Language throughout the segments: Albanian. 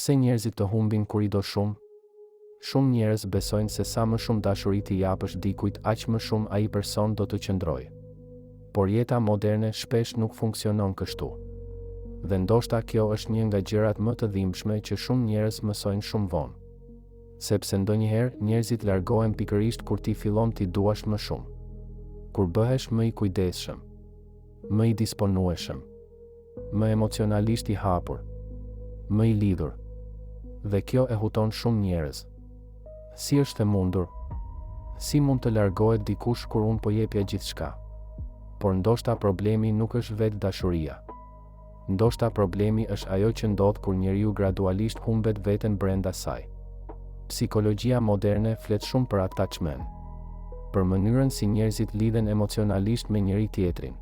Pse njerëzit të humbin kur i do shumë? Shumë njerëz besojnë se sa më shumë dashuri t'i japësh dikujt, aq më shumë ai person do të qëndrojë. Por jeta moderne shpesh nuk funksionon kështu. Dhe ndoshta kjo është një nga gjërat më të dhimbshme që shumë njerëz mësojnë shumë vonë. Sepse ndonjëherë njerëzit largohen pikërisht kur ti fillon t'i duash më shumë. Kur bëhesh më i kujdesshëm, më i disponueshëm, më emocionalisht i hapur, më i lidhur. Dhe kjo e huton shumë njerëz. Si është e mundur? Si mund të largohet dikush kur unë po jepja gjithçka? Por ndoshta problemi nuk është vetë dashuria. Ndoshta problemi është ajo që ndodh kur njeriu gradualisht humbet veten brenda saj. Psikologjia moderne flet shumë për attachment, për mënyrën si njerëzit lidhen emocionalisht me njëri tjetrin.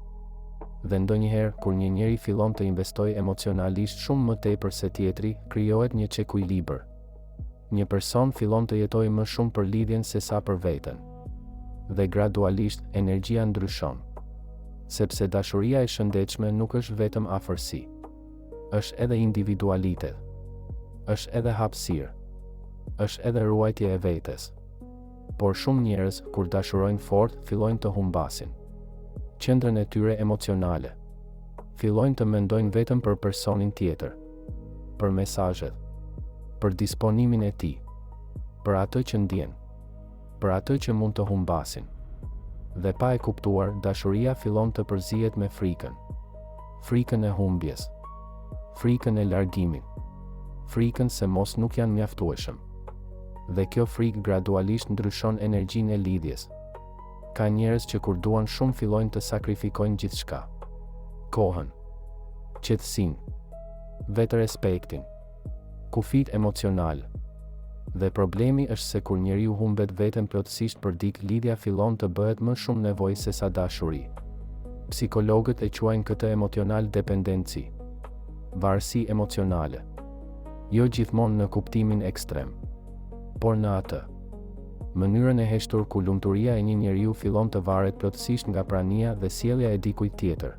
Dhe ndonjëherë kur një njeri fillon të investojë emocionalisht shumë më tepër se tjetri, krijohet një çekuilibër. Një person fillon të jetojë më shumë për lidhjen se sa për veten. Dhe gradualisht energjia ndryshon. Sepse dashuria e shëndetshme nuk është vetëm afërsi. Është edhe individualitet. Është edhe hapësirë. Është edhe ruajtje e vetes. Por shumë njerëz kur dashurojnë fort, fillojnë të humbasin qendrën e tyre emocionale. Fillojnë të mendojnë vetëm për personin tjetër, për mesazhet, për disponimin e tij, për atë që ndjen, për atë që mund të humbasin. Dhe pa e kuptuar, dashuria fillon të përzihet me frikën. Frikën e humbjes, frikën e largimit, frikën se mos nuk janë mjaftueshëm. Dhe kjo frikë gradualisht ndryshon energjinë e lidhjes. Ka njerëz që kur duan shumë fillojnë të sakrifikojnë gjithçka. Kohën, qetësinë, vetërespektin, kufit emocional. Dhe problemi është se kur njeriu humbet veten plotësisht për dikë, lidhja fillon të bëhet më shumë nevojë se sa dashuri. Psikologët e quajnë këtë emocional dependenci, varësi emocionale. Jo gjithmonë në kuptimin ekstrem, por në atë mënyrën e heshtur ku lumturia e një njeriu fillon të varet plotësisht nga prania dhe sjellja e dikujt tjetër.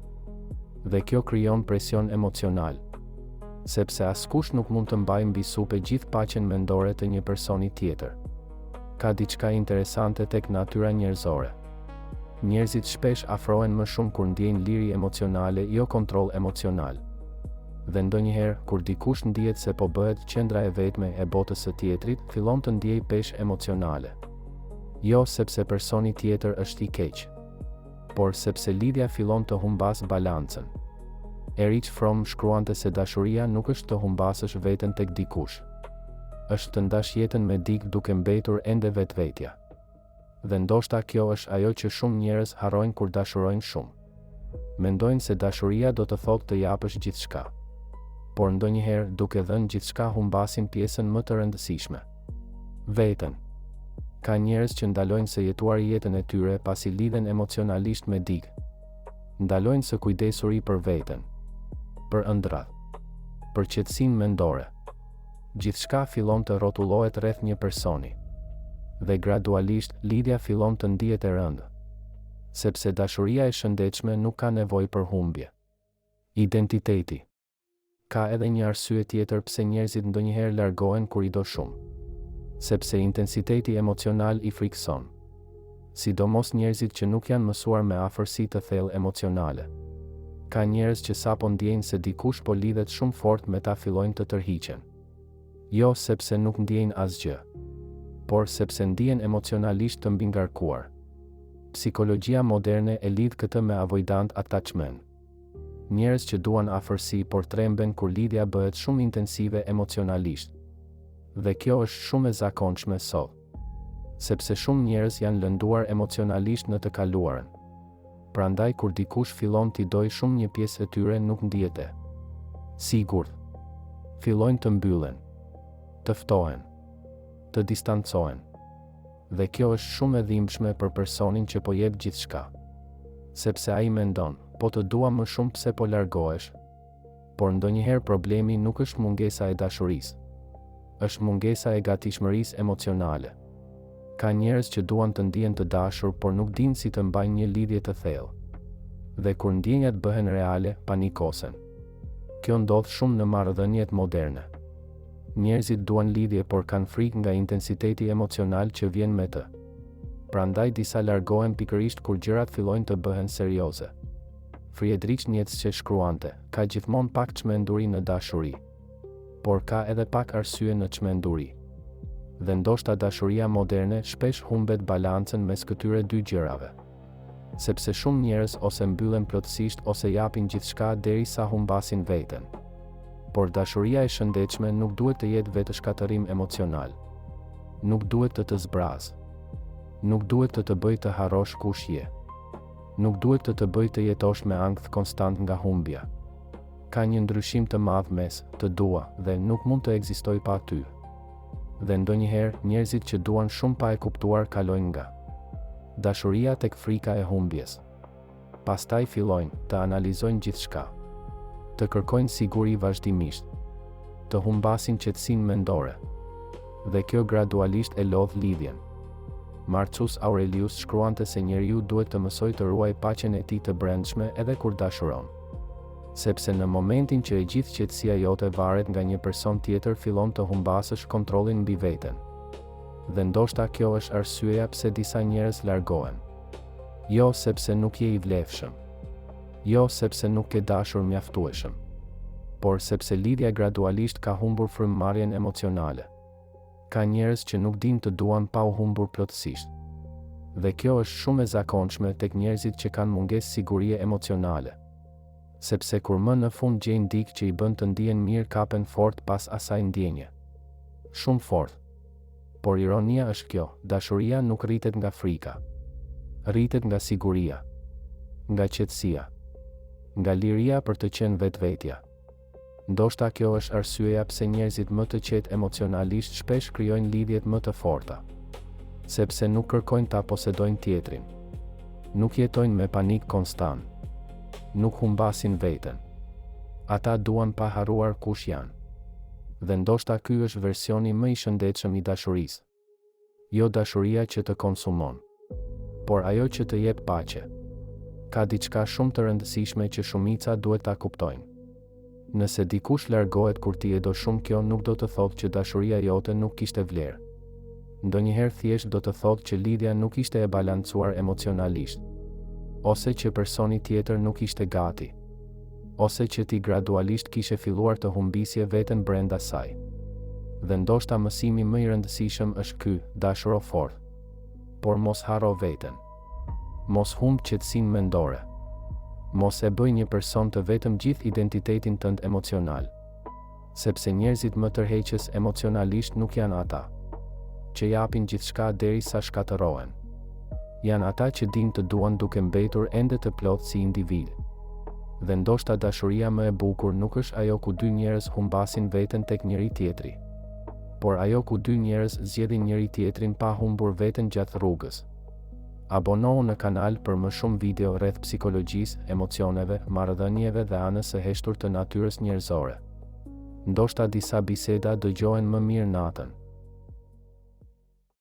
Dhe kjo krijon presion emocional, sepse askush nuk mund të mbajë mbi supe gjithë paqen mendore të një personi tjetër. Ka diçka interesante tek natyra njerëzore. Njerëzit shpesh afrohen më shumë kur ndjejnë liri emocionale, jo kontroll emocional. Dhe ndonjëherë, kur dikush ndihet se po bëhet qendra e vetme e botës së tjetrit, fillon të ndjejë peshë emocionale. Jo sepse personi tjetër është i keq, por sepse lidhja fillon të humbas balancën. Erich Fromm shkruante se dashuria nuk është të humbasësh veten tek dikush. Është të ndash jetën me dikë duke mbetur ende vetvetja. Dhe ndoshta kjo është ajo që shumë njerëz harrojnë kur dashurojnë shumë. Mendojnë se dashuria do të thotë të japësh gjithçka. Por ndonjëherë duke dhënë gjithçka humbasin pjesën më të rëndësishme. Veten. Ka njerëz që ndalojnë së jetuar jetën e tyre pasi lidhen emocionalisht me dikë. Ndalojnë së kujdesuri për veten, për ëndrat, për qetësinë mendore. Gjithçka fillon të rrotullohet rreth një personi. Dhe gradualisht lidhja fillon të ndihet e rëndë. Sepse dashuria e shëndetshme nuk ka nevojë për humbje. Identiteti. Ka edhe një arsye tjetër pse njerëzit ndonjëherë largohen kur i do shumë. Sepse intensiteti emocional i frikson. Sidomos njerëzit që nuk janë mësuar me afërsi të thellë emocionale. Ka njerëz që sapo ndjejnë se dikush po lidhet shumë fort me ta fillojnë të tërhiqen. Jo sepse nuk ndjejnë asgjë, por sepse ndihen emocionalisht të mbingarkuar. Psikologjia moderne e lidh këtë me avoidant attachment. Njerëz që duan afërsi por tremben kur lidhja bëhet shumë intensive emocionalisht. Dhe kjo është shumë e zakonshme sot, sepse shumë njerëz janë lënduar emocionalisht në të kaluarën. Prandaj kur dikush fillon t'i dojë shumë një pjesë e tyre nuk ndihet e sigurt. Fillojnë të mbyllen, të ftohen, të distancohen. Dhe kjo është shumë e dhimbshme për personin që po jep gjithçka. Sepse ai mendon, po të dua më shumë pse po largohesh. Por ndonjëherë problemi nuk është mungesa e dashurisë. Është mungesa e gatishmërisë emocionale. Ka njerëz që duan të ndihen të dashur, por nuk dinë si të mbajnë një lidhje të thellë. Dhe kur ndjenjat bëhen reale, panikosen. Kjo ndodh shumë në marrëdhëniet moderne. Njerëzit duan lidhje por kanë frikë nga intensiteti emocional që vjen me të. Prandaj disa largohen pikërisht kur gjërat fillojnë të bëhen serioze. Friedrich Nietzsche shkruante, ka gjithmonë pak çmenduri në dashuri, por ka edhe pak arsye në çmenduri. Dhe ndoshta dashuria moderne shpesh humbet balancën mes këtyre dy gjërave. Sepse shumë njerëz ose mbyllen plotësisht ose japin gjithçka derisa humbasin veten. Por dashuria e shëndetshme nuk duhet të jetë vetë shkatërim emocional. Nuk duhet të zbrazë. Nuk duhet të bëjë të harrosh kush je. Nuk duhet të bëjë të jetosh me ankth konstant nga humbja. Ka një ndryshim të madh mes të dua dhe nuk mund të ekzistoj pa ty. Dhe ndonjëherë njerëzit që duan shumë pa e kuptuar kalojnë nga dashuria tek frika e humbjes. Pastaj fillojnë të analizojnë gjithçka, të kërkojnë siguri vazhdimisht, të humbasin qetësinë mendore. Dhe kjo gradualisht e lodh lidhjen. Marcus Aurelius shkruante se njeriu duhet të mësojë të ruajë paqen e tij të brendshme edhe kur dashuron. Sepse në momentin që e gjithë qetësia jote varet nga një person tjetër fillon të humbasësh kontrollin mbi veten. Dhe ndoshta kjo është arsyeja pse disa njerëz largohen. Jo sepse nuk je i vlefshëm. Jo sepse nuk ke dashur mjaftueshëm. Por sepse lidhja gradualisht ka humbur frymëmarrjen emocionale. Ka njerëz që nuk dinë të duan pa u humbur plotësisht. Dhe kjo është shumë e zakonshme tek njerëzit që kanë mungesë sigurie emocionale. Sepse kur më në fund gjejnë dikë që i bën të ndihen mirë kapen fort pas asaj ndjenje. Shumë fort. Por ironia është kjo, dashuria nuk rritet nga frika. Rritet nga siguria, nga qetësia, nga liria për të qenë vetvetja. Ndoshta kjo është arsyeja pse njerëzit më të qetë emocionalisht shpesh krijojnë lidhjet më të forta. Sepse nuk kërkojnë ta posedojnë tjetrin. Nuk jetojnë me panik konstant. Nuk humbasin veten. Ata duan pa harruar kush janë. Dhe ndoshta ky është versioni më i shëndetshëm i dashurisë. Jo dashuria që të konsumon, por ajo që të jep paqe. Ka diçka shumë të rëndësishme që shumica duhet ta kuptojnë. Nëse dikush largohet kur ti e do shumë, kjo nuk do të thotë që dashuria jote nuk kishte vlerë. Ndonjëherë thjesht do të thotë që lidhja nuk ishte e balancuar emocionalisht, ose që personi tjetër nuk ishte gati, ose që ti gradualisht kishe filluar të humbisje veten brenda saj. Dhe ndoshta mësimi më i rëndësishëm është ky: dashuro fort, por mos harro veten. Mos humb qetësinë mendore. Mos e bëj një person të vetëm gjithë identitetin tënd emocional. Sepse njerëzit më tërheqës emocionalisht nuk janë ata që japin gjithçka derisa shkatërohen. Janë ata që dinë të duan duke mbetur ende të plotë si individ. Dhe ndoshta dashuria më e bukur nuk është ajo ku dy njerëz humbasin veten tek njëri tjetri, por ajo ku dy njerëz zgjedhin njëri tjetrin pa humbur veten gjatë rrugës. Abonohu në kanal për më shumë video rreth psikologjisë, emocioneve, marrëdhënieve dhe anës së heshtur të natyrës njerëzore. Ndoshta disa biseda dëgjohen më mirë natën.